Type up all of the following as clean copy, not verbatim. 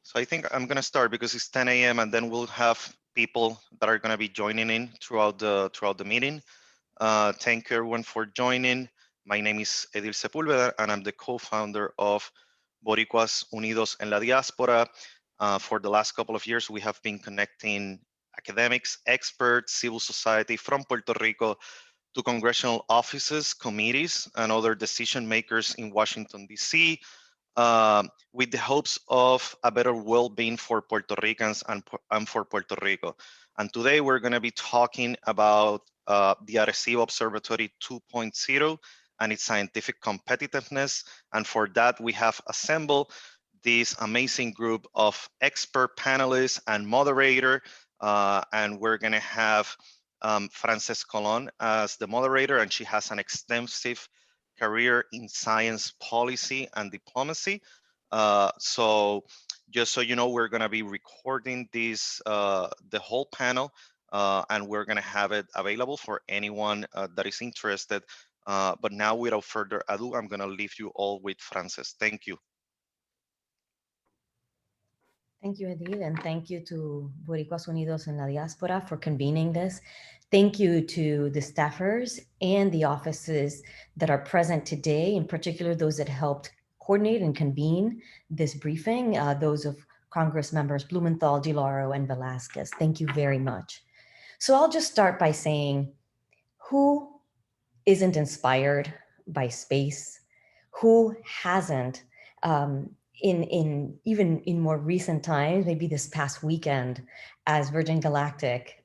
So I think I'm going to start because it's 10 a.m. and then we'll have people that are going to be joining in throughout the meeting. Thank you everyone for joining. My name is Edil Sepúlveda and I'm the co-founder of Boricuas Unidos en la Diáspora. For the last couple of years, we have been connecting academics, experts, civil society from Puerto Rico to congressional offices, committees, and other decision makers in Washington, D.C., with the hopes of a better well-being for Puerto Ricans and for Puerto Rico. And today we're going to be talking about the Arecibo Observatory 2.0 and its scientific competitiveness. And for that, we have assembled this amazing group of expert panelists and moderator. And we're going to have Frances Colón as the moderator, and she has an extensive career in science policy and diplomacy. So just so you know, we're going to be recording this, the whole panel, and we're going to have it available for anyone that is interested. But now, without further ado, I'm going to leave you all with Frances. Thank you. Thank you, Edil, and thank you to Boricuas Unidos en la Diáspora for convening this. Thank you to the staffers and the offices that are present today, in particular those that helped coordinate and convene this briefing, those of Congress members Blumenthal, DeLauro, and Velázquez. Thank you very much. So I'll just start by saying, who isn't inspired by space? Who hasn't? Even in more recent times, maybe this past weekend, as Virgin Galactic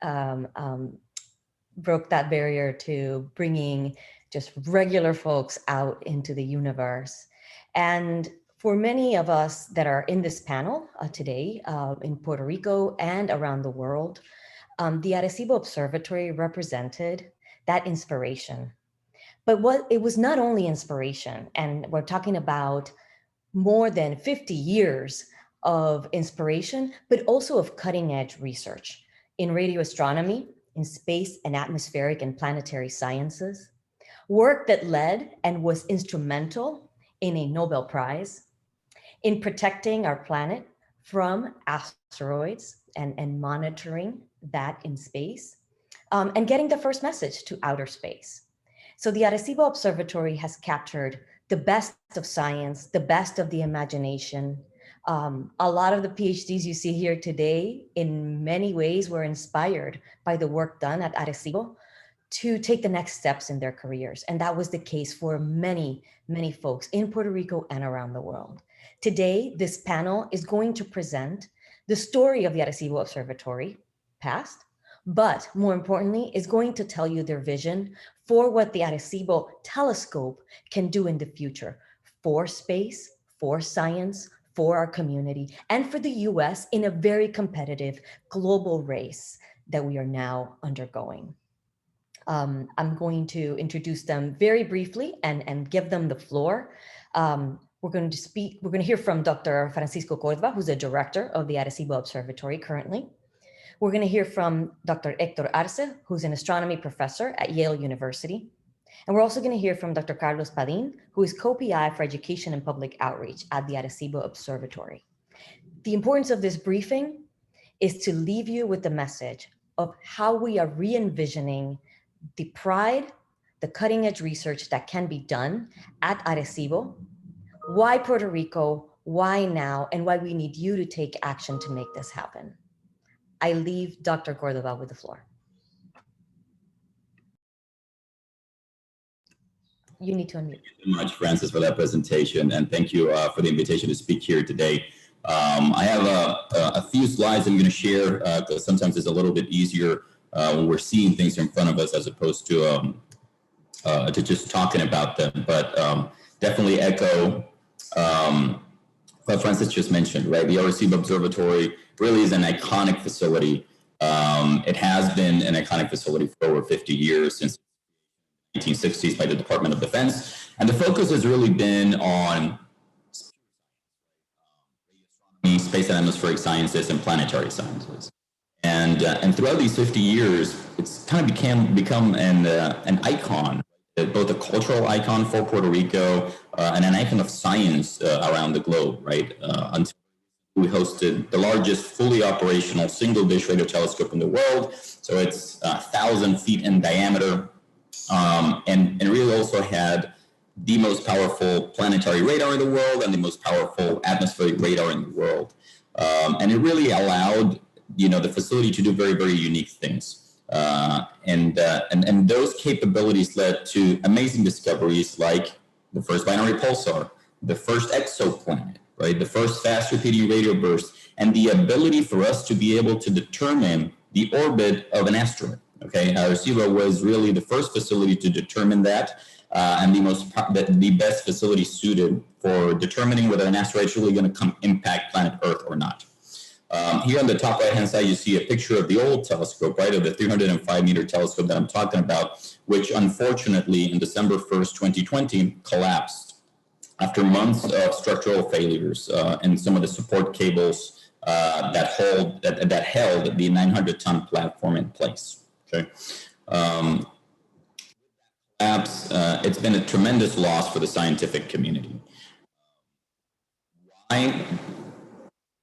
broke that barrier to bringing just regular folks out into the universe. And for many of us that are in this panel today in Puerto Rico and around the world, the Arecibo Observatory represented that inspiration. But it was not only inspiration, and we're talking about more than 50 years of inspiration, but also of cutting edge research in radio astronomy, in space and atmospheric and planetary sciences, work that led and was instrumental in a Nobel Prize, in protecting our planet from asteroids and monitoring that in space, and getting the first message to outer space. So the Arecibo Observatory has captured the best of science, the best of the imagination. A lot of the PhDs you see here today, in many ways, were inspired by the work done at Arecibo to take the next steps in their careers. And that was the case for many, many folks in Puerto Rico and around the world. Today, this panel is going to present the story of the Arecibo Observatory, past, but more importantly, is going to tell you their vision for what the Arecibo telescope can do in the future for space, for science, for our community, and for the US in a very competitive global race that we are now undergoing. I'm going to introduce them very briefly and give them the floor. We're going to hear from Dr. Francisco Córdova, who's the director of the Arecibo Observatory currently. We're going to hear from Dr. Héctor Arce, who's an astronomy professor at Yale University. And we're also going to hear from Dr. Carlos Padín, who is co-PI for education and public outreach at the Arecibo Observatory. The importance of this briefing is to leave you with the message of how we are re-envisioning the pride, the cutting edge research that can be done at Arecibo, why Puerto Rico, why now, and why we need you to take action to make this happen. I leave Dr. Córdova with the floor. You need to unmute. Thank you so much, Frances, for that presentation, and thank you for the invitation to speak here today. I have a few slides I'm going to share because sometimes it's a little bit easier when we're seeing things in front of us as opposed to just talking about them. But definitely echo what Frances just mentioned, right? The Arecibo Observatory really is an iconic facility. It has been an iconic facility for over 50 years, since the 1960s by the Department of Defense. And the focus has really been on space and atmospheric sciences and planetary sciences. And throughout these 50 years, it's kind of become an icon, both a cultural icon for Puerto Rico and an icon of science around the globe, right? Until we hosted the largest fully operational single dish radio telescope in the world. So it's 1,000 feet in diameter, and really also had the most powerful planetary radar in the world and the most powerful atmospheric radar in the world. And it really allowed, the facility to do very, very unique things. And those capabilities led to amazing discoveries like the first binary pulsar, the first exoplanet, right? The first fast repeating radio burst, and the ability for us to be able to determine the orbit of an asteroid. Okay, Arecibo was really the first facility to determine that, and the best facility suited for determining whether an asteroid is really going to come impact planet Earth or not. Here on the top right-hand side, you see a picture of the old telescope, right, of the 305-meter telescope that I'm talking about, which unfortunately, in December 1st, 2020, collapsed after months of structural failures and some of the support cables that held the 900-ton platform in place. Okay. It's been a tremendous loss for the scientific community. Why?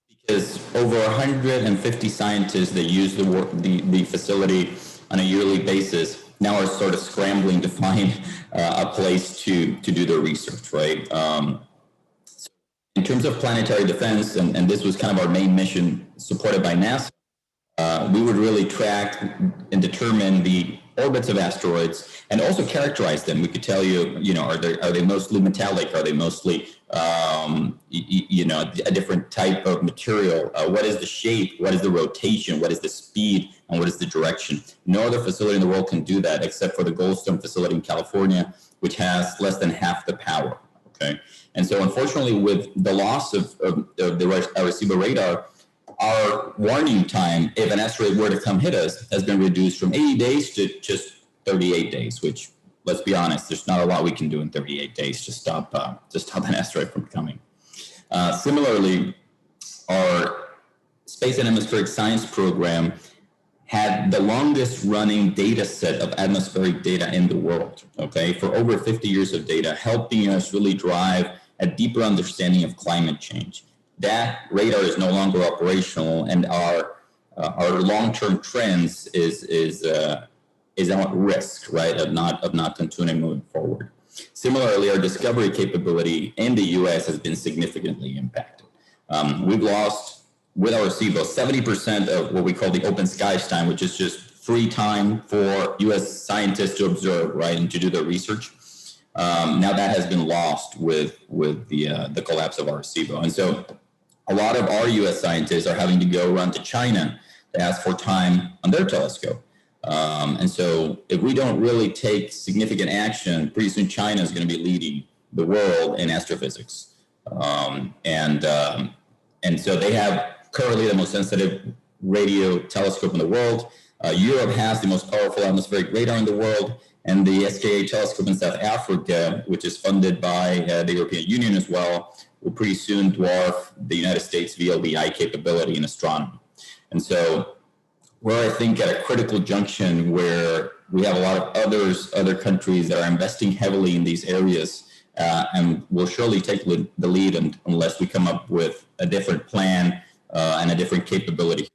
Because over 150 scientists that use the facility on a yearly basis now are sort of scrambling to find a place to do their research, right? So in terms of planetary defense, and this was kind of our main mission supported by NASA, we would really track and determine the orbits of asteroids and also characterize them. We could tell you, are they mostly metallic? Are they mostly, a different type of material? What is the shape? What is the rotation? What is the speed? And what is the direction? No other facility in the world can do that except for the Goldstone facility in California, which has less than half the power. Okay, and so unfortunately, with the loss of the Arecibo radar, our warning time, if an asteroid were to come hit us, has been reduced from 80 days to just 38 days, which, let's be honest, there's not a lot we can do in 38 days to stop an asteroid from coming. Similarly, our Space and Atmospheric Science program had the longest running data set of atmospheric data in the world, okay, for over 50 years of data, helping us really drive a deeper understanding of climate change. That radar is no longer operational, and our long-term trends is at risk, right, of not continuing moving forward. Similarly, our discovery capability in the U.S. has been significantly impacted. We've lost, with Arecibo, 70% of what we call the open skies time, which is just free time for U.S. scientists to observe, right, and to do their research. Now that has been lost with the collapse of Arecibo, and so a lot of our U.S. scientists are having to go run to China to ask for time on their telescope. And so if we don't really take significant action, pretty soon China is going to be leading the world in astrophysics. And so they have currently the most sensitive radio telescope in the world. Europe has the most powerful atmospheric radar in the world. And the SKA telescope in South Africa, which is funded by the European Union as well, will pretty soon dwarf the United States VLBI capability in astronomy. And so we're, I think, at a critical junction where we have a lot of other countries that are investing heavily in these areas, and will surely take the lead unless we come up with a different plan and a different capability.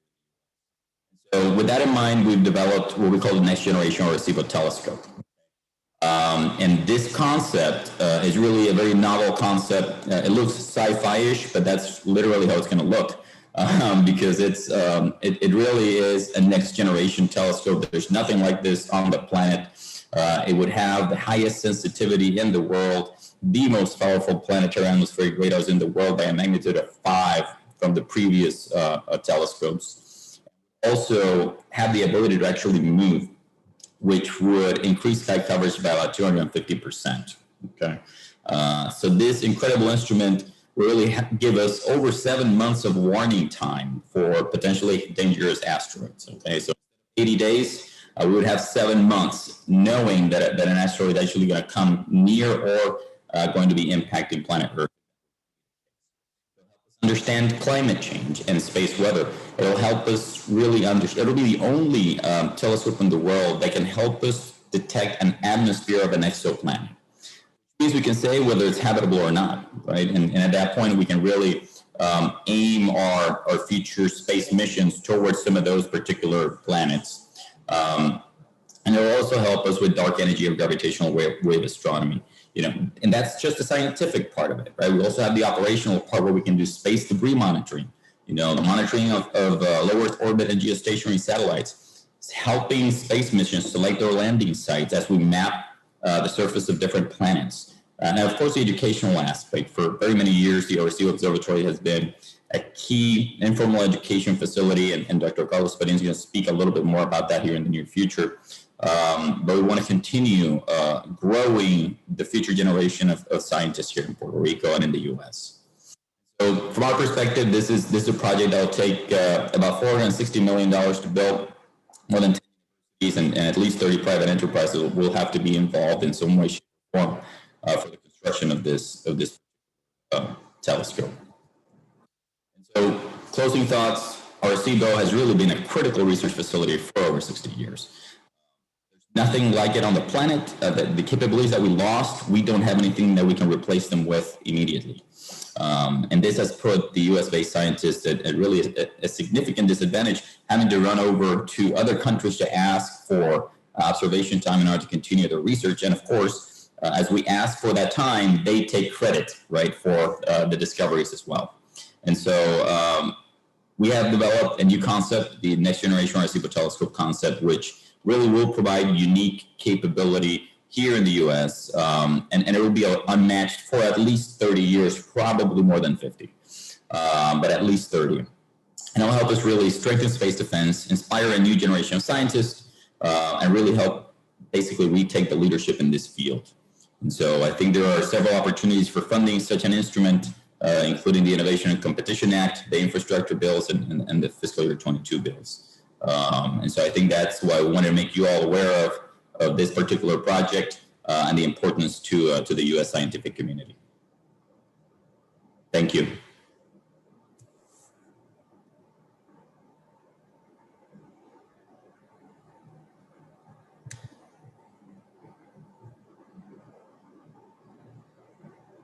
So with that in mind, we've developed what we call the next generation Arecibo telescope. And this concept is really a very novel concept. It looks sci-fi-ish, but that's literally how it's going to look, because it really is a next generation telescope. There's nothing like this on the planet. It would have the highest sensitivity in the world, the most powerful planetary atmospheric radars in the world by a magnitude of 5 from the previous telescopes. Also have the ability to actually move, which would increase sky coverage by about 250%. Okay, so this incredible instrument will really give us over 7 months of warning time for potentially dangerous asteroids. Okay, so 80 days, we would have 7 months knowing that an asteroid is actually going to come near or going to be impacting planet Earth. Understand climate change and space weather. It'll help us really understand. It'll be the only telescope in the world that can help us detect an atmosphere of an exoplanet. Which means we can say whether it's habitable or not, right? And at that point, we can really aim our future space missions towards some of those particular planets. And it will also help us with dark energy and gravitational wave astronomy. And that's just the scientific part of it, right? We also have the operational part where we can do space debris monitoring. The monitoring of low Earth orbit and geostationary satellites. It's helping space missions select their landing sites as we map the surface of different planets. And of course, the educational aspect. For very many years, the Arecibo Observatory has been a key informal education facility, and Dr. Carlos Padín is going to speak a little bit more about that here in the near future. But we want to continue growing the future generation of scientists here in Puerto Rico and in the U.S. So from our perspective, this is a project that will take about $460 million to build. More than 10 universities and at least 30 private enterprises will have to be involved in some way, shape, or form for the construction of this telescope. And so, closing thoughts: Arecibo has really been a critical research facility for over 60 years. There's nothing like it on the planet. The capabilities that we lost, we don't have anything that we can replace them with immediately. And this has put the US-based scientists at really a significant disadvantage, having to run over to other countries to ask for observation time in order to continue their research. And of course, as we ask for that time, they take credit, right, for the discoveries as well. And so we have developed a new concept, the Next Generation Arecibo Telescope concept, which really will provide unique capability here in the US, and it will be unmatched for at least 30 years, probably more than 50, but at least 30. And it will help us really strengthen space defense, inspire a new generation of scientists, and really help basically retake the leadership in this field. And so I think there are several opportunities for funding such an instrument, including the Innovation and Competition Act, the infrastructure bills, and the fiscal year 22 bills. And so I think that's why we want to make you all aware of this particular project and the importance to the U.S. scientific community. Thank you.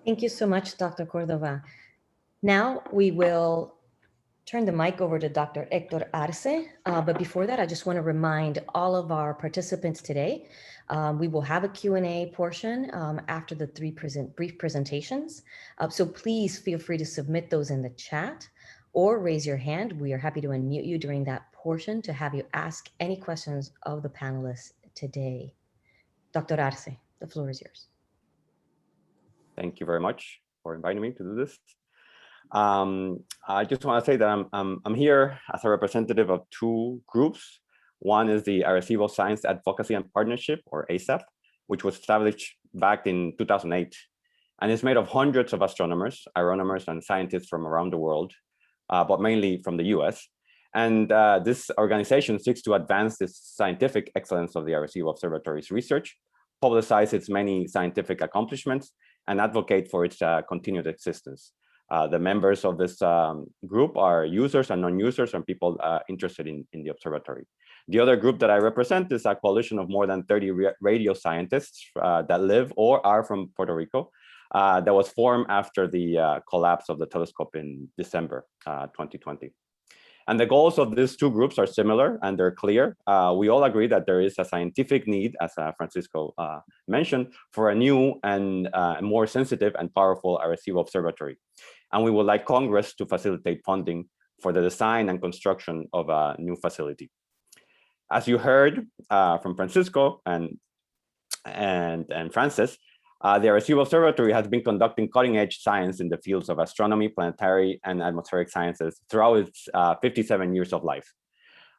Thank you so much, Dr. Córdova. Now we will turn the mic over to Dr. Héctor Arce. But before that, I just want to remind all of our participants today, we will have a Q&A portion after the brief presentations. So please feel free to submit those in the chat or raise your hand. We are happy to unmute you during that portion to have you ask any questions of the panelists today. Dr. Arce, the floor is yours. Thank you very much for inviting me to do this. I just want to say that I'm here as a representative of two groups. One is the Arecibo Science Advocacy and Partnership, or ASAP, which was established back in 2008. And it's made of hundreds of astronomers, aeronomers, and scientists from around the world, but mainly from the US. And this organization seeks to advance the scientific excellence of the Arecibo Observatory's research, publicize its many scientific accomplishments, and advocate for its continued existence. The members of this group are users and non-users and people interested in the observatory. The other group that I represent is a coalition of more than 30 radio scientists that live or are from Puerto Rico that was formed after the collapse of the telescope in December 2020. And the goals of these two groups are similar and they're clear. We all agree that there is a scientific need, as Francisco mentioned, for a new and more sensitive and powerful Arecibo Observatory. And we would like Congress to facilitate funding for the design and construction of a new facility. As you heard from Francisco and Francis, the Arecibo Observatory has been conducting cutting-edge science in the fields of astronomy, planetary, and atmospheric sciences throughout its 57 years of life.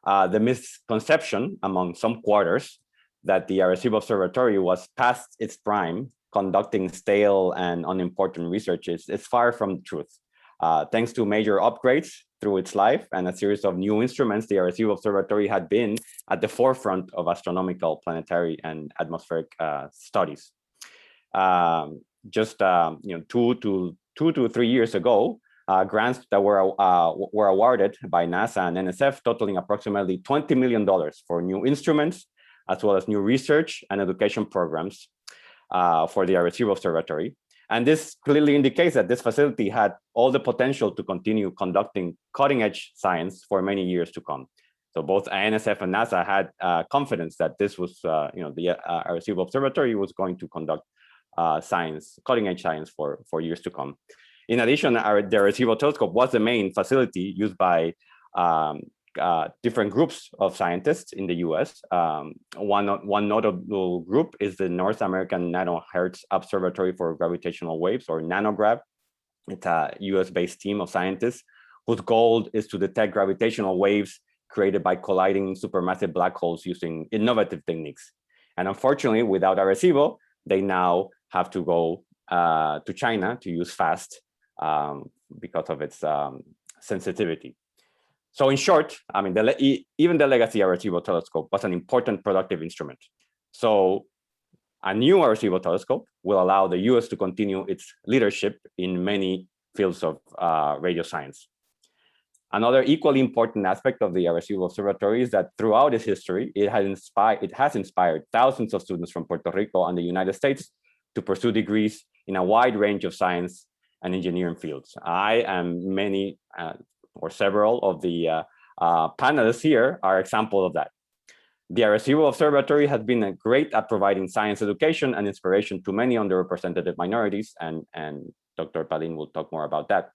The misconception among some quarters that the Arecibo Observatory was past its prime, conducting stale and unimportant research is far from the truth. Thanks to major upgrades through its life and a series of new instruments, the Arecibo Observatory had been at the forefront of astronomical, planetary, and atmospheric studies. Just 2 to 3 years ago, grants that were awarded by NASA and NSF totaling approximately $20 million for new instruments, as well as new research and education programs for the Arecibo Observatory. And this clearly indicates that this facility had all the potential to continue conducting cutting-edge science for many years to come. So both NSF and NASA had confidence that this was, the Arecibo Observatory was going to conduct science, cutting-edge science for years to come. In addition, the Arecibo telescope was the main facility used by different groups of scientists in the US. One notable group is the North American Nanohertz Observatory for Gravitational Waves, or NanoGrav. It's a US-based team of scientists whose goal is to detect gravitational waves created by colliding supermassive black holes using innovative techniques. And unfortunately, without Arecibo, they now have to go to China to use FAST because of its sensitivity. So in short, I mean, even the legacy Arecibo telescope was an important productive instrument. So a new Arecibo telescope will allow the US to continue its leadership in many fields of radio science. Another equally important aspect of the Arecibo Observatory is that throughout its history, it has inspired thousands of students from Puerto Rico and the United States to pursue degrees in a wide range of science and engineering fields. I and many or several of the panelists here are examples of that. The Arecibo Observatory has been great at providing science education and inspiration to many underrepresented minorities, and Dr. Padín will talk more about that.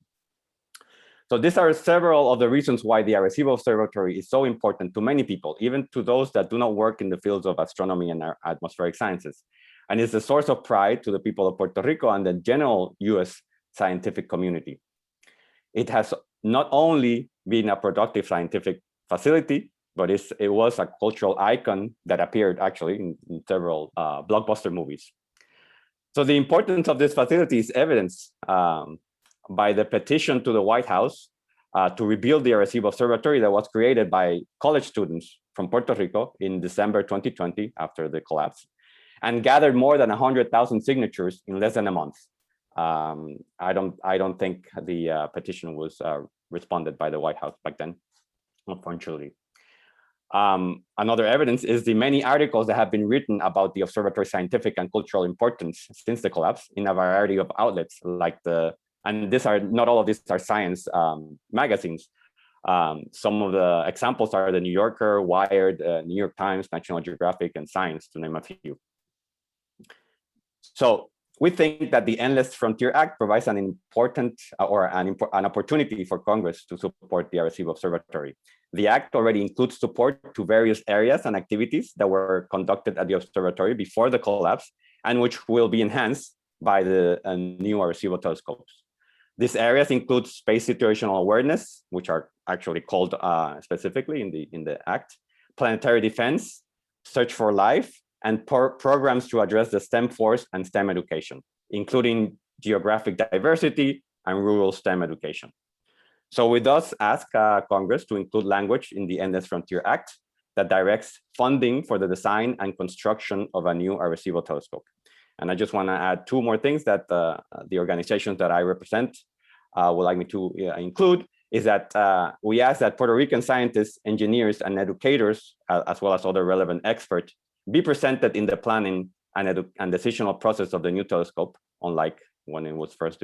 So these are several of the reasons why the Arecibo Observatory is so important to many people, even to those that do not work in the fields of astronomy and atmospheric sciences. And it's a source of pride to the people of Puerto Rico and the general US scientific community. It has not only been a productive scientific facility, but it was a cultural icon that appeared actually in several blockbuster movies. So the importance of this facility is evidenced by the petition to the White House to rebuild the Arecibo Observatory that was created by college students from Puerto Rico in December 2020 after the collapse, and gathered more than 100,000 signatures in less than a month. I don't think the petition was responded by the White House back then, unfortunately. Another evidence is the many articles that have been written about the observatory's scientific and cultural importance since the collapse in a variety of outlets, like and these are not all of these are science magazines. Some of the examples are the New Yorker, Wired, New York Times, National Geographic, and Science, to name a few. So we think that the Endless Frontier Act provides an important an opportunity for Congress to support the Arecibo Observatory. The act already includes support to various areas and activities that were conducted at the observatory before the collapse, and which will be enhanced by the new Arecibo telescopes. These areas include space situational awareness, which are actually called specifically in the act, planetary defense, search for life, and programs to address the STEM force and STEM education, including geographic diversity and rural STEM education. So we thus ask Congress to include language in the Endless Frontier Act that directs funding for the design and construction of a new Arecibo telescope. And I just want to add two more things that the organizations that I represent would like me to include, is that we ask that Puerto Rican scientists, engineers, and educators, as well as other relevant experts, be presented in the planning and decisional process of the new telescope, unlike when it was first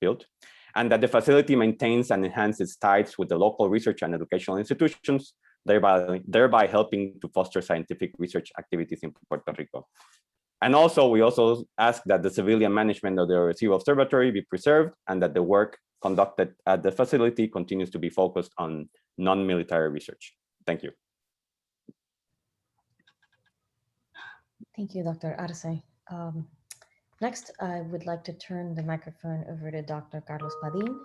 built, and that the facility maintains and enhances ties with the local research and educational institutions, thereby helping to foster scientific research activities in Puerto Rico. And also, we also ask that the civilian management of the Arecibo Observatory be preserved, and that the work conducted at the facility continues to be focused on non-military research. Thank you. Thank you, Dr. Arce. Next, I would like to turn the microphone over to Dr. Carlos Padín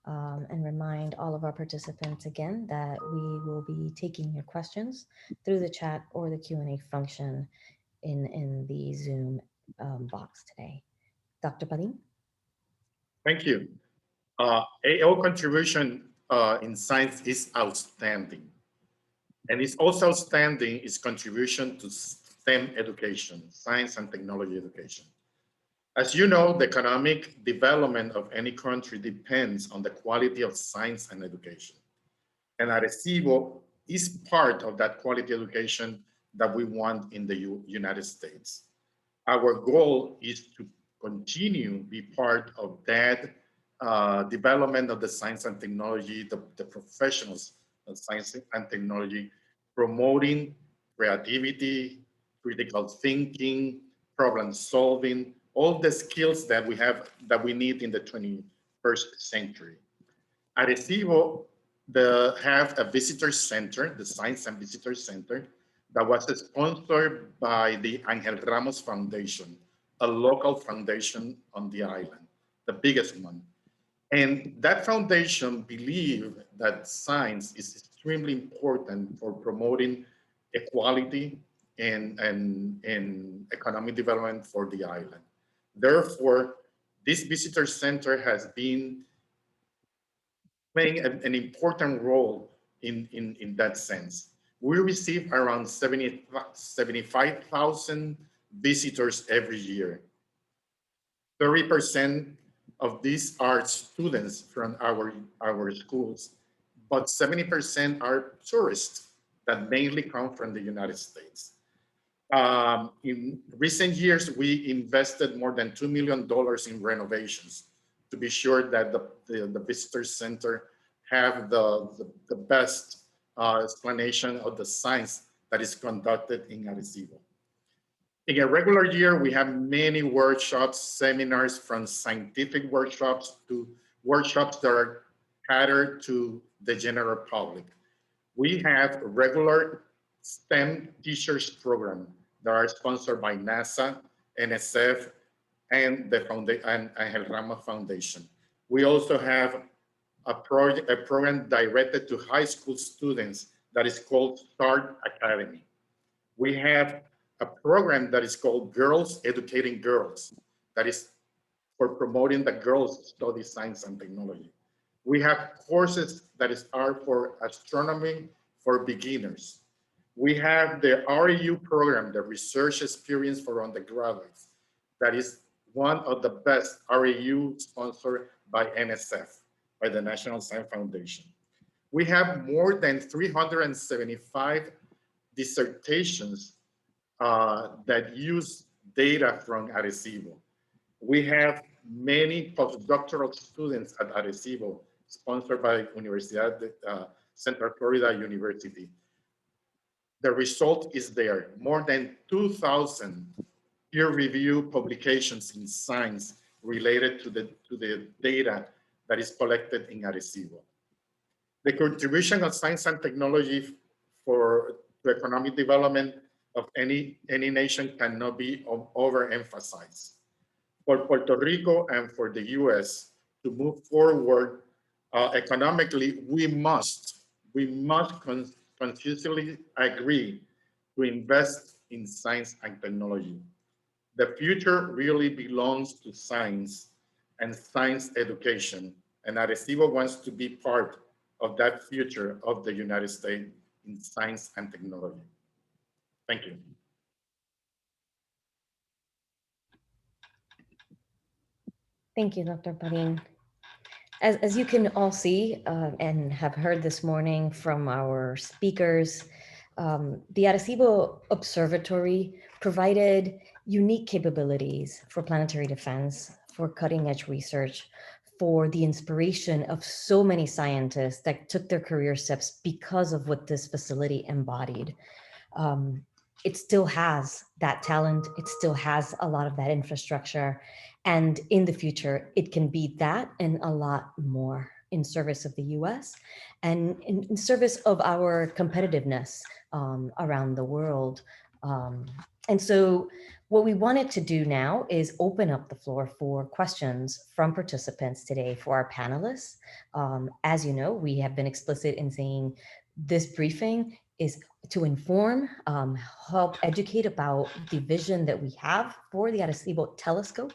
and remind all of our participants again that we will be taking your questions through the chat or the Q&A function in the Zoom box today. Dr. Padín? Thank you. AO contribution in science is outstanding. And it's also outstanding its contribution to STEM education, science and technology education. As you know, the economic development of any country depends on the quality of science and education. And Arecibo is part of that quality education that we want in the United States. Our goal is to continue continue to be part of that development of the science and technology, the professionals of science and technology, promoting creativity, critical thinking, problem solving, all the skills that we have, that we need in the 21st century. Arecibo have a visitor center, the Science and Visitor Center, that was sponsored by the Angel Ramos Foundation, a local foundation on the island, the biggest one. And that foundation believed that science is extremely important for promoting equality and economic development for the island. Therefore, this visitor center has been playing an important role in that sense. We receive around 75,000 visitors every year. 30% of these are students from our schools, but 70% are tourists that mainly come from the United States. In recent years, we invested more than $2 million in renovations to be sure that the visitor center have the best explanation of the science that is conducted in Arecibo. In a regular year, we have many workshops, seminars, from scientific workshops to workshops that are catered to the general public. We have regular STEM teachers program that are sponsored by NASA, NSF, and the Angel Ramos Foundation. We also have a program directed to high school students that is called START Academy. We have a program that is called Girls Educating Girls, that is for promoting the girls study science and technology. We have courses that are for astronomy for beginners. We have the REU program, the Research Experience for Undergraduates, that is one of the best REU sponsored by NSF, by the National Science Foundation. We have more than 375 dissertations that use data from Arecibo. We have many postdoctoral students at Arecibo, sponsored by Universidad de Central Florida University. The result is there. More than 2,000 peer-reviewed publications in science related to the data that is collected in Arecibo. The contribution of science and technology for the economic development of any nation cannot be overemphasized. For Puerto Rico and for the US to move forward economically, we must consistently agree to invest in science and technology. The future really belongs to science and science education, and Arecibo wants to be part of that future of the United States in science and technology. Thank you. Thank you, Dr. Padín. As you can all see and have heard this morning from our speakers, the Arecibo Observatory provided unique capabilities for planetary defense, for cutting edge research, for the inspiration of so many scientists that took their career steps because of what this facility embodied. It still has that talent. It still has a lot of that infrastructure. And in the future, it can be that and a lot more in service of the US and in service of our competitiveness around the world. And so what we wanted to do now is open up the floor for questions from participants today for our panelists. As you know, we have been explicit in saying this briefing is to inform, help educate about the vision that we have for the Arecibo telescope,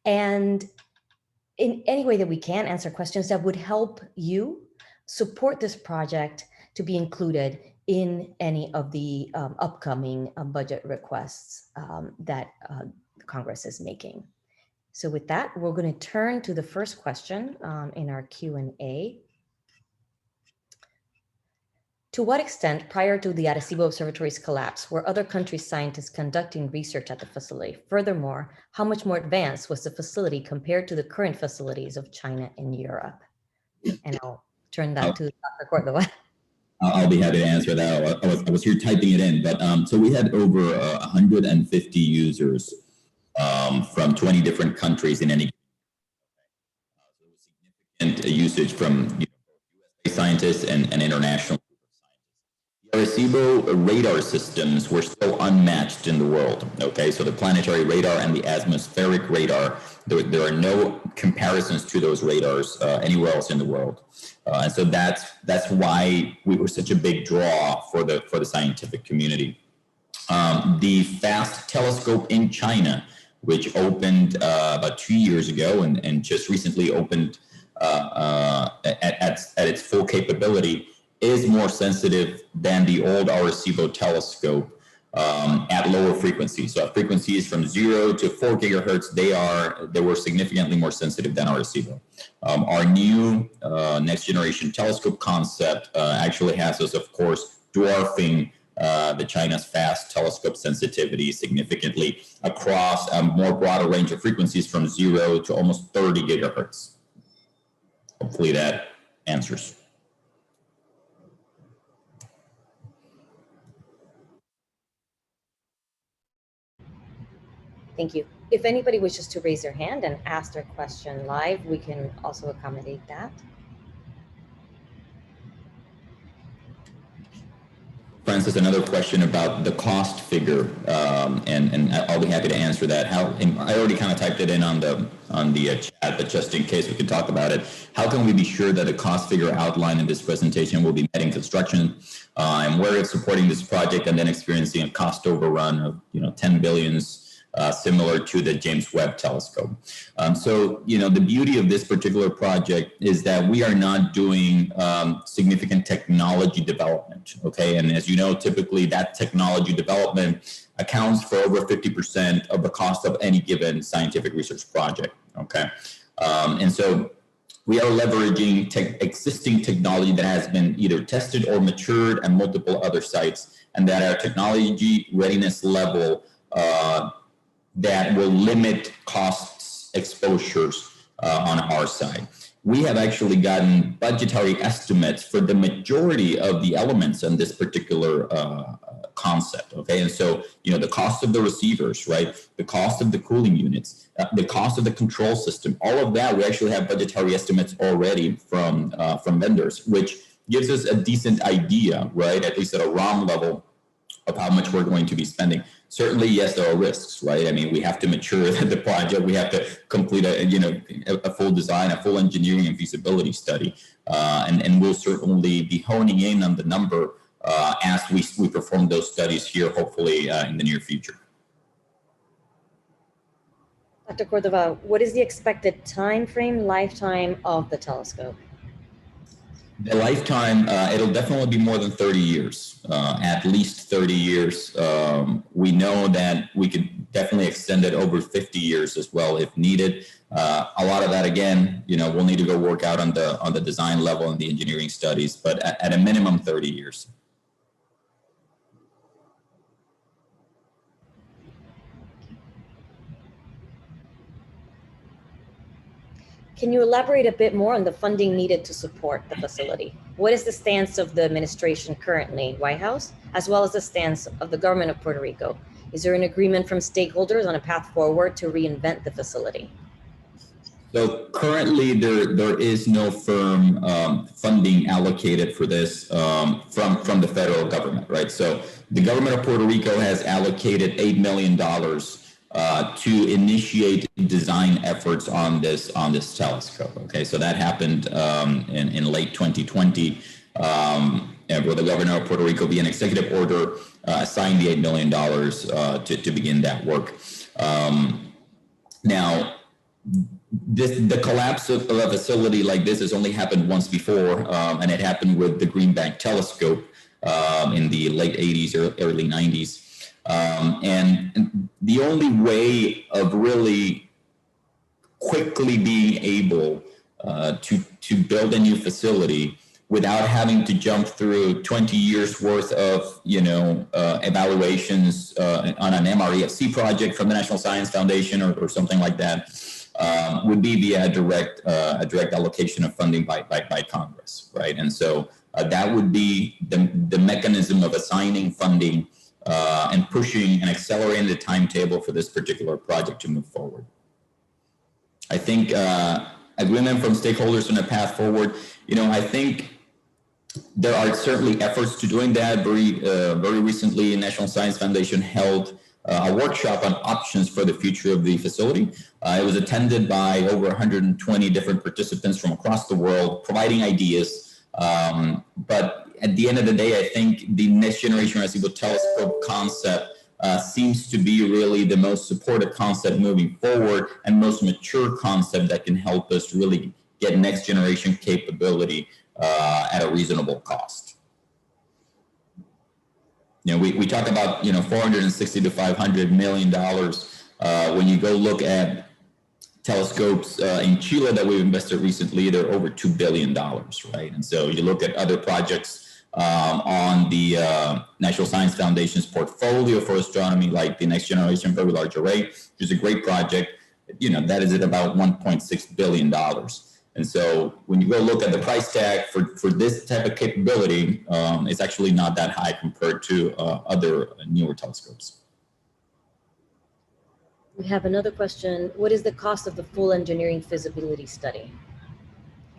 and in any way that we can answer questions that would help you support this project to be included in any of the upcoming budget requests that Congress is making. So with that, we're going to turn to the first question in our Q&A. To what extent, prior to the Arecibo Observatory's collapse, were other countries' scientists conducting research at the facility? Furthermore, how much more advanced was the facility compared to the current facilities of China and Europe? And I'll turn that to Dr. Córdova. I'll be happy to answer that. I was here typing it in, but so we had over 150 users from 20 different countries in any. So it was significant usage from US scientists and international. The Arecibo radar systems were so unmatched in the world. Okay, so the planetary radar and the atmospheric radar, there are no comparisons to those radars anywhere else in the world. And so that's why we were such a big draw for the scientific community. The FAST telescope in China, which opened about 2 years ago and just recently opened at its full capability, is more sensitive than the old Arecibo telescope at lower frequencies. So frequencies from 0 to 4 gigahertz, they were significantly more sensitive than Arecibo. Our new next generation telescope concept actually has us, of course, dwarfing the China's FAST telescope sensitivity significantly across a more broader range of frequencies from 0 to almost 30 gigahertz. Hopefully that answers. Thank you. If anybody wishes to raise their hand and ask their question live, we can also accommodate that. Francis, another question about the cost figure, and I'll be happy to answer that. I already kind of typed it in on the chat, but just in case we can talk about it. How can we be sure that the cost figure outlined in this presentation will be met in construction, and where it's supporting this project and then experiencing a cost overrun of 10 billions? Similar to the James Webb telescope. So, the beauty of this particular project is that we are not doing significant technology development, okay? And as you know, typically that technology development accounts for over 50% of the cost of any given scientific research project, okay? And so we are leveraging existing technology that has been either tested or matured at multiple other sites, and that our technology readiness level that will limit costs exposures on our side. We have actually gotten budgetary estimates for the majority of the elements in this particular concept, okay? And so, the cost of the receivers, right? The cost of the cooling units, the cost of the control system, all of that, we actually have budgetary estimates already from vendors, which gives us a decent idea, right? At least at a ROM level of how much we're going to be spending. Certainly, yes, there are risks, right? I mean, we have to mature the project. We have to complete a full design, a full engineering and feasibility study. And we'll certainly be honing in on the number as we perform those studies here, hopefully in the near future. Dr. Córdova, what is the expected time frame, lifetime of the telescope? The lifetime, it'll definitely be more than 30 years, at least 30 years. We know that we could definitely extend it over 50 years as well if needed. A lot of that, again, we'll need to go work out on the design level and the engineering studies, but at a minimum 30 years. Can you elaborate a bit more on the funding needed to support the facility? What is the stance of the administration currently, White House, as well as the stance of the government of Puerto Rico? Is there an agreement from stakeholders on a path forward to reinvent the facility? So currently there is no firm funding allocated for this from the federal government, right? So the government of Puerto Rico has allocated $8 million to initiate design efforts on this telescope. Okay, so that happened in late 2020, where the governor of Puerto Rico, via an executive order, signed the $8 million to begin that work. Now, the collapse of a facility like this has only happened once before, and it happened with the Green Bank telescope in the late 80s or early 90s. And the only way of really quickly being able to build a new facility without having to jump through 20 years worth of, evaluations on an MREFC project from the National Science Foundation or something like that, would be via a direct allocation of funding by Congress, right? And so that would be the mechanism of assigning funding and pushing and accelerating the timetable for this particular project to move forward. I think agreement from stakeholders on a path forward, I think there are certainly efforts to doing that. Very recently, National Science Foundation held a workshop on options for the future of the facility. It was attended by over 120 different participants from across the world, providing ideas. But at the end of the day, I think the next generation Arecibo telescope concept seems to be really the most supported concept moving forward and most mature concept that can help us really get next generation capability at a reasonable cost. We talk about, 460 to $500 million. When you go look at telescopes in Chile that we've invested recently, they're over $2 billion, right? And so you look at other projects on the National Science Foundation's portfolio for astronomy, like the Next Generation Very Large Array, which is a great project, that is at about $1.6 billion. And so when you go look at the price tag for this type of capability, it's actually not that high compared to other newer telescopes. We have another question. What is the cost of the full engineering feasibility study?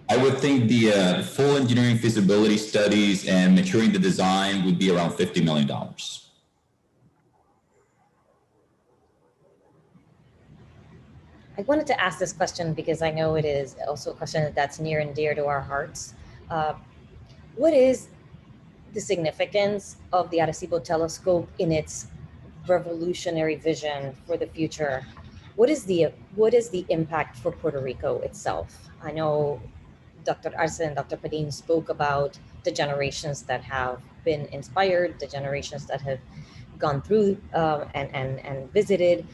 I would think the full engineering feasibility studies and maturing the design would be around $50 million. I wanted to ask this question because I know it is also a question that's near and dear to our hearts. What is the significance of the Arecibo telescope in its revolutionary vision for the future? What is the impact for Puerto Rico itself? I know Dr. Arce and Dr. Padín spoke about the generations that have been inspired, the generations that have gone through and visited,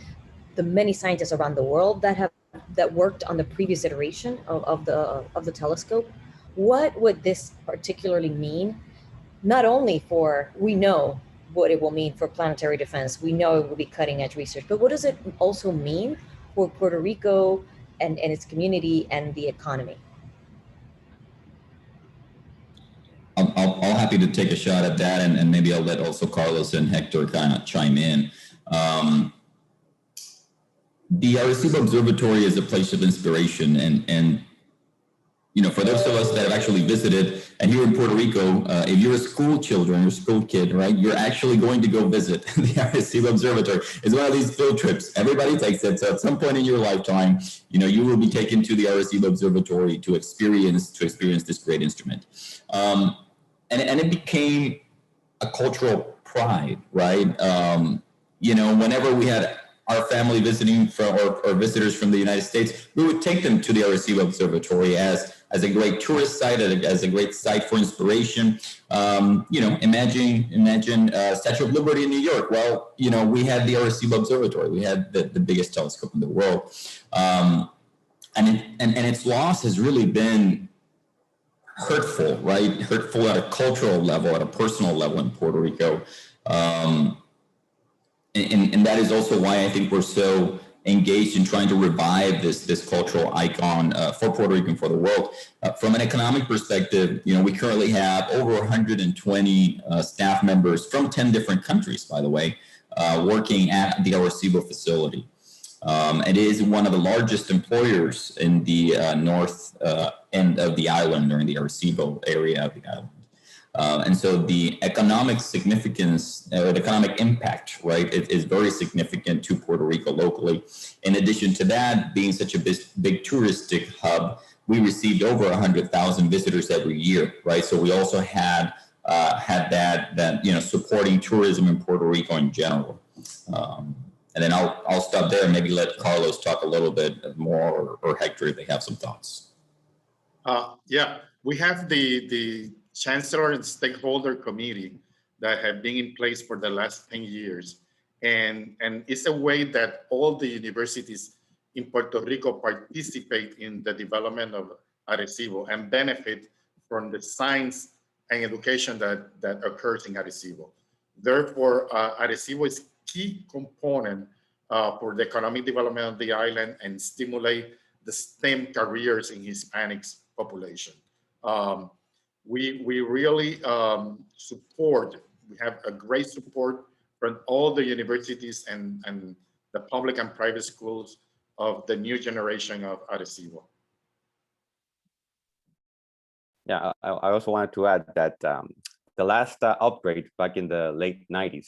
the many scientists around the world that worked on the previous iteration of the telescope. What would this particularly mean? Not only for, we know what it will mean for planetary defense, we know it will be cutting edge research, but what does it also mean for Puerto Rico and its community and the economy? I'll happy to take a shot at that, and maybe I'll let also Carlos and Héctor kind of chime in. The Arecibo Observatory is a place of inspiration, and for those of us that have actually visited, and here in Puerto Rico, if you're a school kid, right, you're actually going to go visit the Arecibo Observatory. It's one of these field trips. Everybody takes it. So at some point in your lifetime, you will be taken to the Arecibo Observatory to experience this great instrument. And it became a cultural pride, right? Whenever we had our family visiting or visitors from the United States, we would take them to the Arecibo Observatory as a great tourist site, as a great site for inspiration. Imagine Statue of Liberty in New York. Well, we had the Arecibo Observatory. We had the biggest telescope in the world. And its loss has really been hurtful, right? Hurtful at a cultural level, at a personal level in Puerto Rico. And that is also why I think we're so engaged in trying to revive this cultural icon for Puerto Rico and for the world. From an economic perspective, we currently have over 120 staff members from 10 different countries, by the way, working at the Arecibo facility. It is one of the largest employers in the north end of the island, or in the Arecibo area of the island. And so the economic significance, or the economic impact, right, is very significant to Puerto Rico locally. In addition to that, being such a big touristic hub, we received over 100,000 visitors every year, right? So we also had that supporting tourism in Puerto Rico in general. And then I'll stop there and maybe let Carlos talk a little bit more, or Héctor if they have some thoughts. Yeah, we have the Chancellor and Stakeholder Committee that have been in place for the last 10 years. And it's a way that all the universities in Puerto Rico participate in the development of Arecibo and benefit from the science and education that occurs in Arecibo. Therefore, Arecibo is key component for the economic development of the island and stimulate the STEM careers in Hispanic population. We really support, we have a great support from all the universities and the public and private schools of the new generation of Arecibo. Yeah, I also wanted to add that the last upgrade back in the late 90s,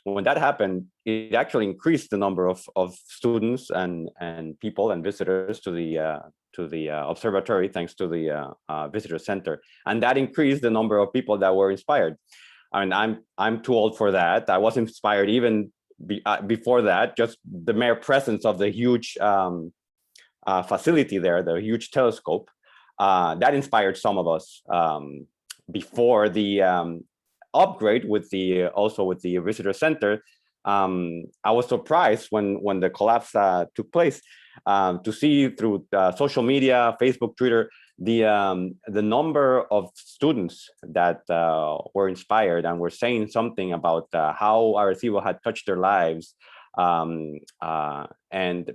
when that happened, it actually increased the number of students and people and visitors to the observatory, thanks to the visitor center, and that increased the number of people that were inspired. I mean, I'm too old for that. I was inspired even before that. Just the mere presence of the huge facility there, the huge telescope, that inspired some of us. Before the upgrade with the visitor center, I was surprised when the collapse took place to see through social media, Facebook, Twitter, the number of students that were inspired and were saying something about how Arecibo had touched their lives. And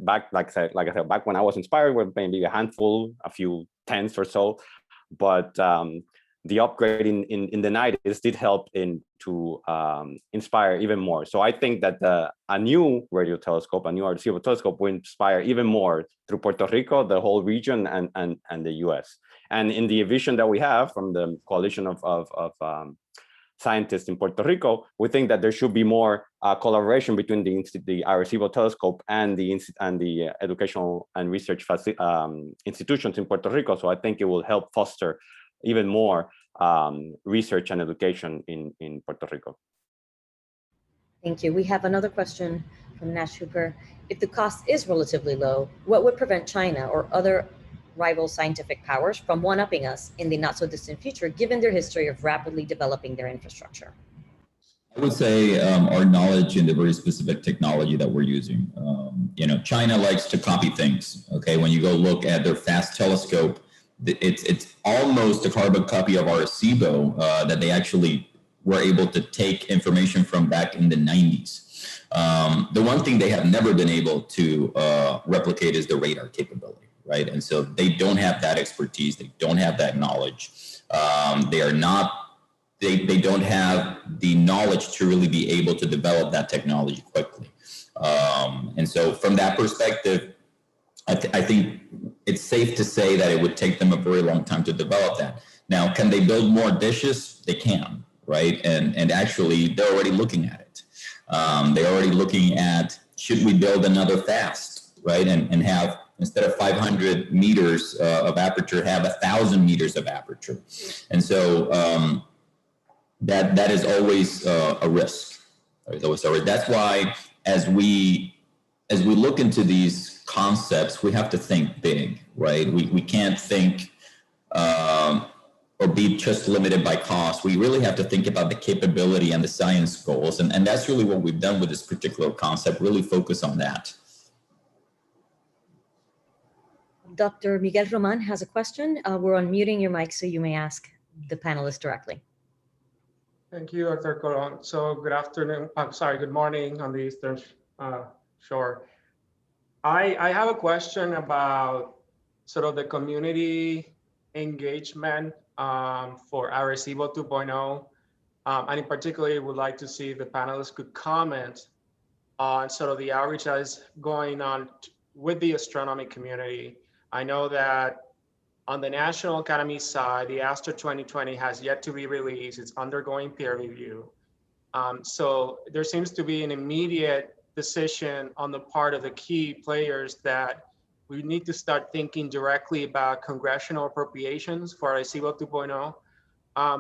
back, like I said, back when I was inspired, were maybe a handful, a few tens or so, but the upgrade in the 90s did help to inspire even more. So I think that a new radio telescope, a new Arecibo telescope, will inspire even more through Puerto Rico, the whole region, and the US. And in the vision that we have from the coalition of scientists in Puerto Rico, we think that there should be more collaboration between the Arecibo telescope and the educational and research institutions in Puerto Rico. So I think it will help foster even more research and education in Puerto Rico. Thank you. We have another question from Nash Hooper. If the cost is relatively low, what would prevent China or other rival scientific powers from one-upping us in the not so distant future, given their history of rapidly developing their infrastructure? I would say our knowledge in the very specific technology that we're using. China likes to copy things. Okay, when you go look at their fast telescope, it's almost a carbon copy of Arecibo that they actually were able to take information from back in the 90s. The one thing they have never been able to replicate is the radar capability, right? And so they don't have that expertise. They don't have that knowledge. They don't have the knowledge to really be able to develop that technology quickly. And so from that perspective, I think it's safe to say that it would take them a very long time to develop that. Now, can they build more dishes? They can, right? And actually, they're already looking at it. They're already looking at, should we build another FAST, right? And have, instead of 500 meters of aperture, have 1,000 meters of aperture. And so that is always a risk. That's why as we look into these concepts, we have to think big, right? We can't think or be just limited by cost. We really have to think about the capability and the science goals. And that's really what we've done with this particular concept, really focus on that. Dr. Miguel Roman has a question. We're unmuting your mic so you may ask the panelists directly. Thank you, Dr. Colón. So good afternoon, good morning on the Eastern Shore. I have a question about sort of the community engagement for Arecibo 2.0. And in particular, would like to see if the panelists could comment on sort of the outreach that is going on with the astronomy community. I know that on the National Academy side, the Astro 2020 has yet to be released. It's undergoing peer review. So there seems to be an immediate decision on the part of the key players that we need to start thinking directly about congressional appropriations for Arecibo 2.0.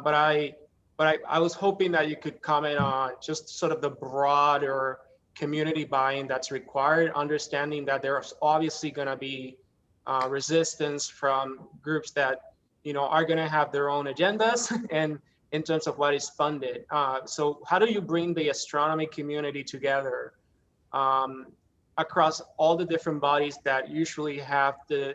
But I was hoping that you could comment on just sort of the broader community buy-in that's required, understanding that there's obviously going to be resistance from groups that are going to have their own agendas and in terms of what is funded. So how do you bring the astronomy community together across all the different bodies that usually have the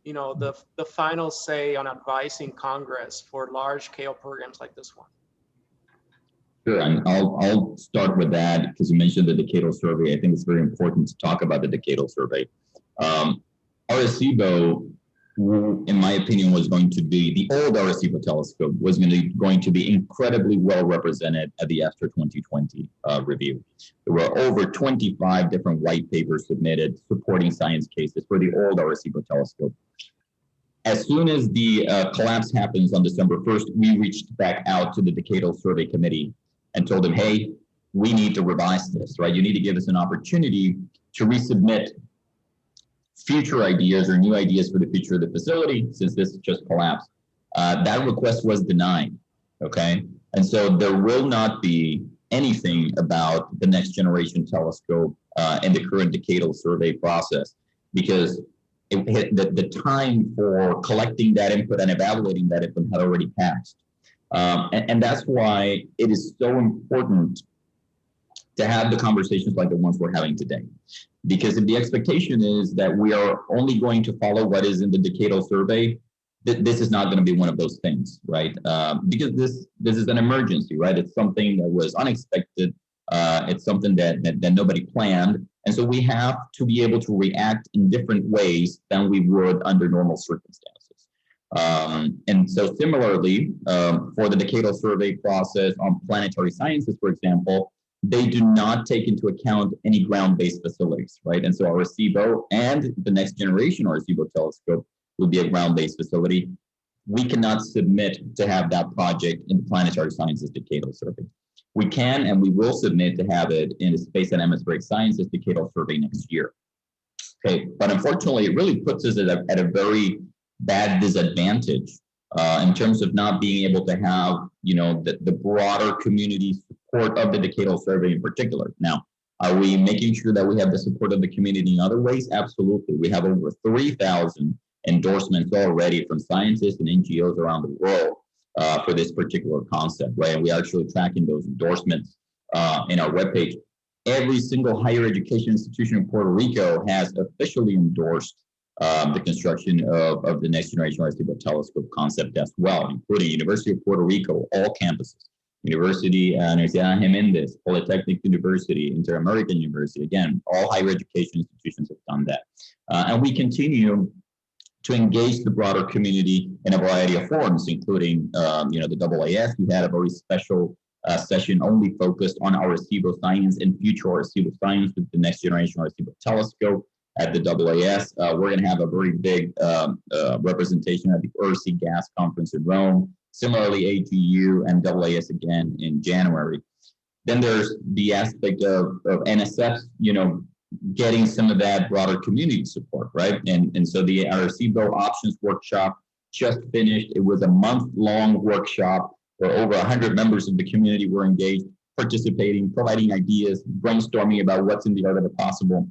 you know, the final say on advising Congress for large-scale programs like this one? Sure, and I'll start with that because you mentioned the decadal survey. I think it's very important to talk about the decadal survey. Arecibo, in my opinion, was going to be, the old Arecibo telescope was going to be incredibly well represented at the Astro 2020 review. There were over 25 different white papers submitted supporting science cases for the old Arecibo telescope. As soon as the collapse happens on December 1st, we reached back out to the decadal survey committee and told them, hey, we need to revise this, right? You need to give us an opportunity to resubmit future ideas or new ideas for the future of the facility, since this just collapsed. That request was denied, okay? And so there will not be anything about the next generation telescope in the current decadal survey process, because the time for collecting that input and evaluating that input had already passed. And that's why it is so important to have the conversations like the ones we're having today. Because if the expectation is that we are only going to follow what is in the decadal survey, this is not going to be one of those things, right? Because this is an emergency, right? It's something that was unexpected. It's something that nobody planned. And so we have to be able to react in different ways than we would under normal circumstances. And so similarly, for the decadal survey process on planetary sciences, for example, they do not take into account any ground-based facilities, right? And so Arecibo and the next generation Arecibo telescope will be a ground-based facility. We cannot submit to have that project in the planetary sciences decadal survey. We can and we will submit to have it in the space and atmospheric sciences decadal survey next year. Okay, but unfortunately, it really puts us at a very bad disadvantage in terms of not being able to have, you know, the broader community support of the decadal survey in particular. Now, are we making sure that we have the support of the community in other ways? Absolutely. We have over 3,000 endorsements already from scientists and NGOs around the world for this particular concept, right? And we're actually tracking those endorsements in our webpage. Every single higher education institution in Puerto Rico has officially endorsed the construction of the next generation Arecibo telescope concept as well, including University of Puerto Rico, all campuses, University, Universidad Méndez, Polytechnic University, Inter-American University, again, all higher education institutions have done that. And we continue to engage the broader community in a variety of forums, including, you know, the AAS. We had a very special session only focused on Arecibo science and future Arecibo science with the next generation Arecibo telescope at the AAS. We're going to have a very big representation at the Arce Gas Conference in Rome. Similarly, AGU and AAS again in January. Then there's the aspect of NSF, you know, getting some of that broader community support, right? And so the Arecibo Options Workshop just finished. It was a month-long workshop where over 100 members of the community were engaged, participating, providing ideas, brainstorming about what's in the art of the possible.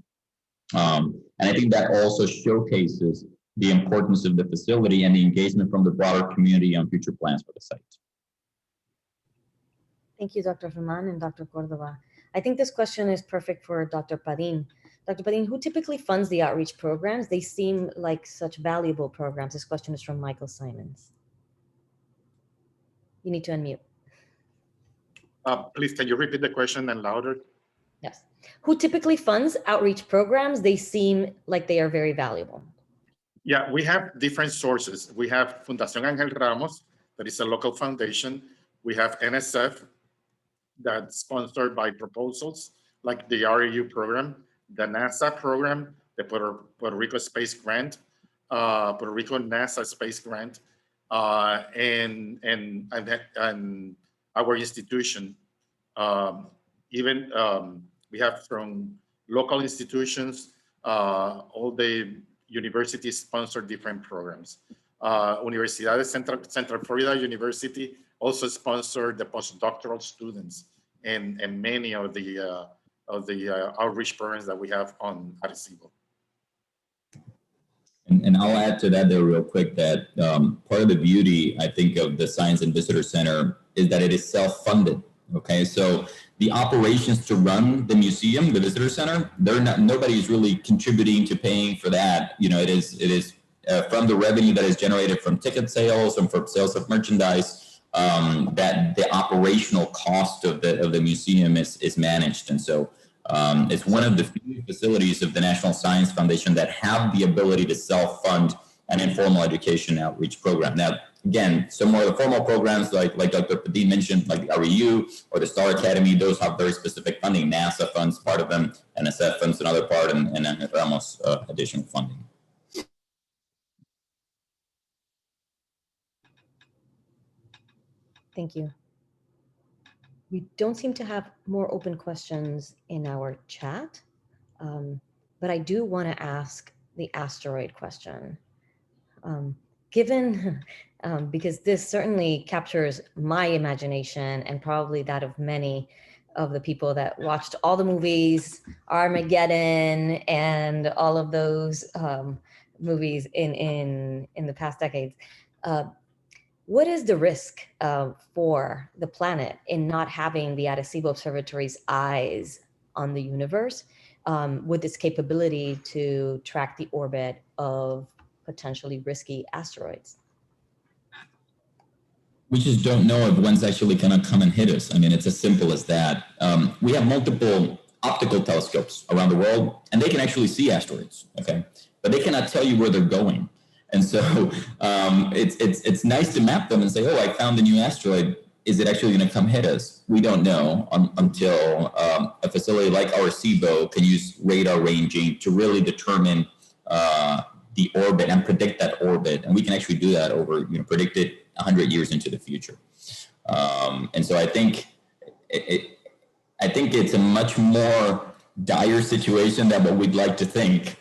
And I think that also showcases the importance of the facility and the engagement from the broader community on future plans for the site. Thank you, Dr. Germán and Dr. Córdova. I think this question is perfect for Dr. Padín. Dr. Padín, who typically funds the outreach programs? They seem like such valuable programs. This question is from Michael Simons. You need to unmute. Please, can you repeat the question and louder? Yes. Who typically funds outreach programs? They seem like they are very valuable. Yeah, we have different sources. We have Fundación Ángel Ramos, that is a local foundation. We have NSF, that's sponsored by proposals like the REU program, the NASA program, the Puerto Rico Space Grant, Puerto Rico NASA Space Grant, and our institution. Even we have from local institutions, all the universities sponsor different programs. Universidad de Central Florida University also sponsored the postdoctoral students and many of the outreach programs that we have on Arecibo. And I'll add to that there real quick that part of the beauty, I think, of the Science and Visitor Center is that it is self-funded. Okay, so the operations to run the museum, the visitor center, nobody's really contributing to paying for that. You know, it is from the revenue that is generated from ticket sales and from sales of merchandise, that the operational cost of the museum is managed. And so it's one of the few facilities of the National Science Foundation that have the ability to self-fund an informal education outreach program. Now, again, some more of the formal programs like Dr. Padín mentioned, like the REU or the Star Academy, those have very specific funding. NASA funds part of them, NSF funds another part, and then Ramos additional funding. Thank you. We don't seem to have more open questions in our chat, but I do want to ask the asteroid question. Given, because this certainly captures my imagination and probably that of many of the people that watched all the movies, Armageddon, and all of those movies in the past decades. What is the risk for the planet in not having the Arecibo Observatory's eyes on the universe with its capability to track the orbit of potentially risky asteroids? We just don't know if one's actually going to come and hit us. I mean, it's as simple as that. We have multiple optical telescopes around the world, and they can actually see asteroids, okay? But they cannot tell you where they're going. And so it's nice to map them and say, oh, I found a new asteroid. Is it actually going to come hit us? We don't know until a facility like Arecibo can use radar ranging to really determine the orbit and predict that orbit. And we can actually do that over, predict it 100 years into the future. And so I think it's a much more dire situation than what we'd like to think.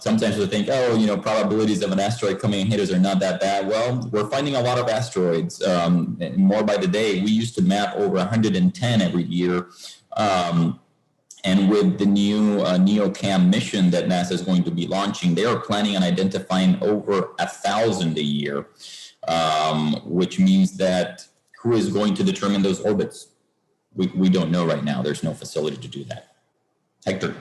Sometimes we think, oh, probabilities of an asteroid coming and hit us are not that bad. Well, we're finding a lot of asteroids, more by the day. We used to map over 110 every year. And with the new NEOCAM mission that NASA is going to be launching, they are planning on identifying over 1,000 a year, which means that who is going to determine those orbits? We don't know right now. There's no facility to do that. Héctor.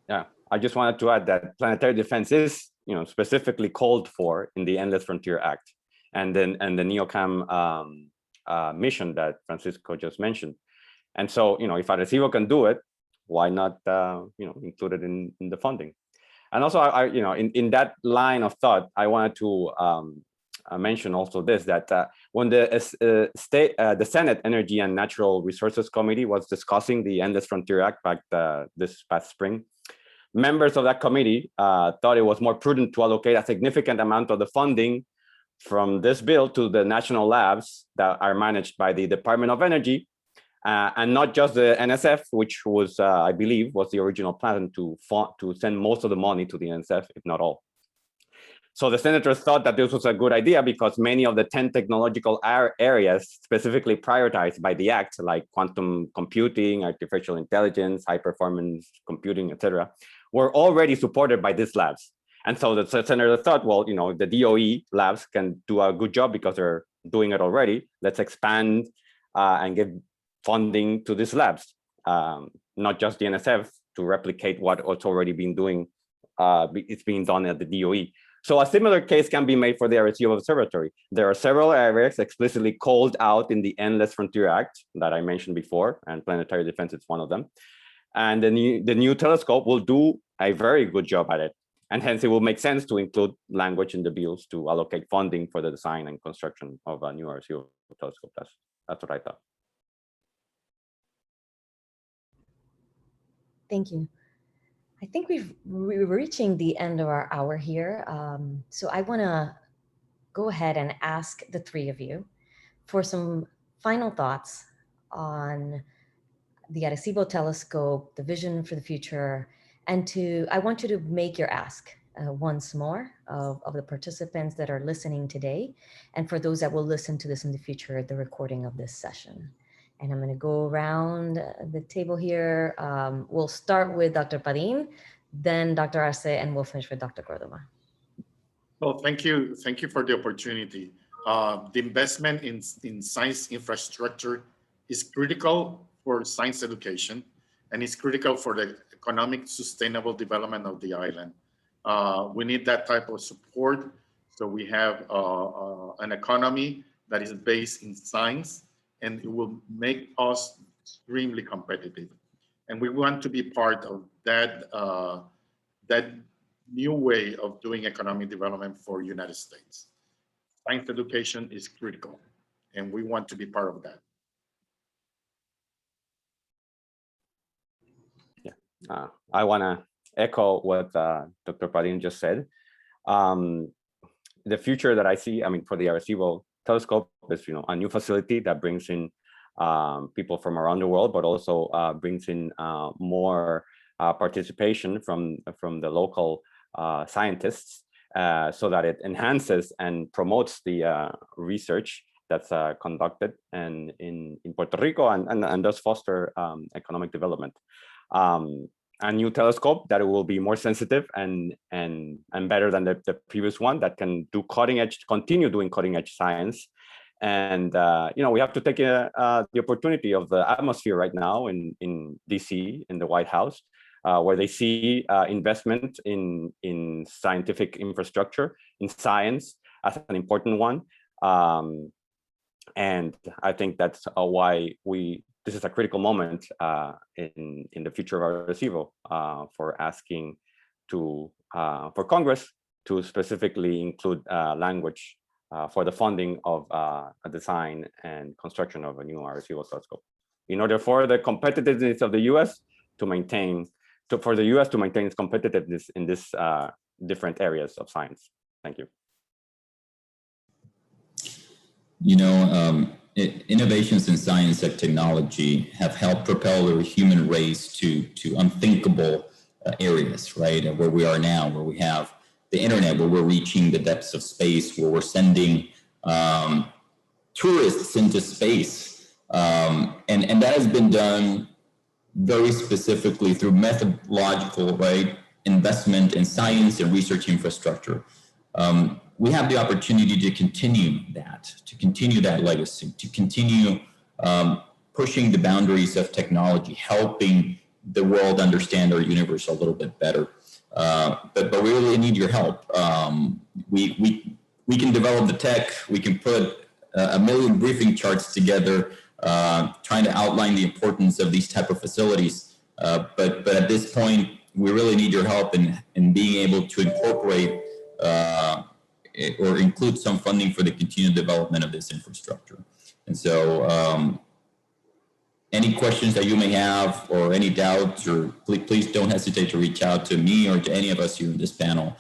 Yeah, I just wanted to add that planetary defense is, specifically called for in the Endless Frontier Act, and the NEOCAM mission that Francisco just mentioned. And so, if Arecibo can do it, why not, include it in the funding? And also, in that line of thought, I wanted to mention also this, that when the Senate Energy and Natural Resources Committee was discussing the Endless Frontier Act back this past spring, members of that committee thought it was more prudent to allocate a significant amount of the funding from this bill to the national labs that are managed by the Department of Energy, and not just the NSF, which was, I believe, was the original plan to send most of the money to the NSF, if not all. So the senators thought that this was a good idea because many of the 10 technological areas specifically prioritized by the act, like quantum computing, artificial intelligence, high performance computing, etc., were already supported by these labs. And so the senators thought, well, the DOE labs can do a good job because they're doing it already. Let's expand and give funding to these labs, not just the NSF, to replicate what's already been doing. It's being done at the DOE. So a similar case can be made for the Arecibo Observatory. There are several areas explicitly called out in the Endless Frontier Act that I mentioned before, and planetary defense is one of them. And the new telescope will do a very good job at it. And hence it will make sense to include language in the bills to allocate funding for the design and construction of a new Arecibo telescope. That's what I thought. Thank you. I think we're reaching the end of our hour here. So I want to go ahead and ask the three of you for some final thoughts on the Arecibo telescope, the vision for the future, and I want you to make your ask once more of the participants that are listening today, and for those that will listen to this in the future, the recording of this session. And I'm going to go around the table here. We'll start with Dr. Padín, then Dr. Arce, and we'll finish with Dr. Córdova. Well, thank you. Thank you for the opportunity. The investment in science infrastructure is critical for science education, and it's critical for the economic sustainable development of the island. We need that type of support. So we have an economy that is based in science, and it will make us extremely competitive. And we want to be part of that, that new way of doing economic development for United States. Science education is critical, and we want to be part of that. Yeah, I want to echo what Dr. Padín just said. The future that I see, I mean, for the Arecibo telescope is, a new facility that brings in people from around the world, but also brings in more participation from the local scientists, so that it enhances and promotes the research that's conducted in Puerto Rico and thus foster economic development. A new telescope that will be more sensitive and better than the previous one, that can do continue doing cutting edge science. And we have to take the opportunity of the atmosphere right now in DC, in the White House, where they see investment in scientific infrastructure, in science, as an important one. And I think that's why this is a critical moment in the future of Arecibo, for asking for Congress to specifically include language for the funding of a design and construction of a new Arecibo telescope, in order for the competitiveness of the U.S. for the U.S. to maintain its competitiveness in this different areas of science. Thank you. Innovations in science and technology have helped propel the human race to unthinkable areas, right? Where we are now, where we have the internet, where we're reaching the depths of space, where we're sending tourists into space. And that has been done very specifically through methodological, right, investment in science and research infrastructure. We have the opportunity to continue that legacy, to continue pushing the boundaries of technology, helping the world understand our universe a little bit better. But we really need your help. We can develop the tech, we can put a million briefing charts together, trying to outline the importance of these type of facilities. But at this point, we really need your help in being able to incorporate or include some funding for the continued development of this infrastructure. And so any questions that you may have or any doubts, or please don't hesitate to reach out to me or to any of us here in this panel.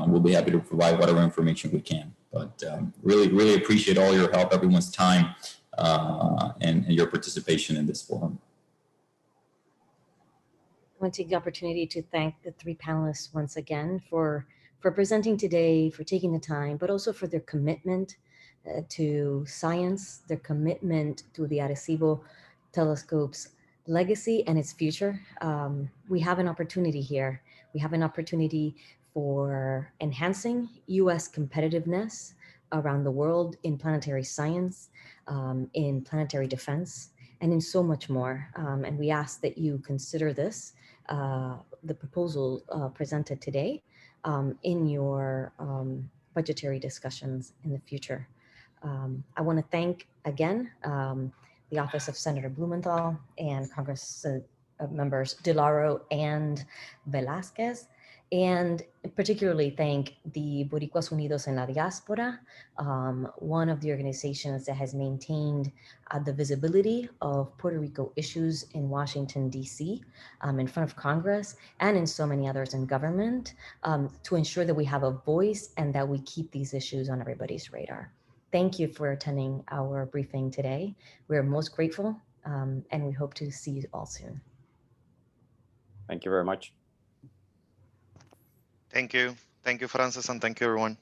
We'll be happy to provide whatever information we can. But really appreciate all your help, everyone's time, and your participation in this forum. I want to take the opportunity to thank the three panelists once again for presenting today, for taking the time, but also for their commitment to science, their commitment to the Arecibo telescope's legacy and its future. We have an opportunity here. We have an opportunity for enhancing U.S. competitiveness around the world in planetary science, in planetary defense, and in so much more. And we ask that you consider this, the proposal presented today, in your budgetary discussions in the future. I want to thank again the Office of Senator Blumenthal and Congress members DeLauro and Velázquez, and particularly thank the Boricuas Unidos en la Diáspora, one of the organizations that has maintained the visibility of Puerto Rico issues in Washington, D.C., in front of Congress, and in so many others in government, to ensure that we have a voice and that we keep these issues on everybody's radar. Thank you for attending our briefing today. We're most grateful, and we hope to see you all soon. Thank you very much. Thank you. Thank you, Francis, and thank you, everyone.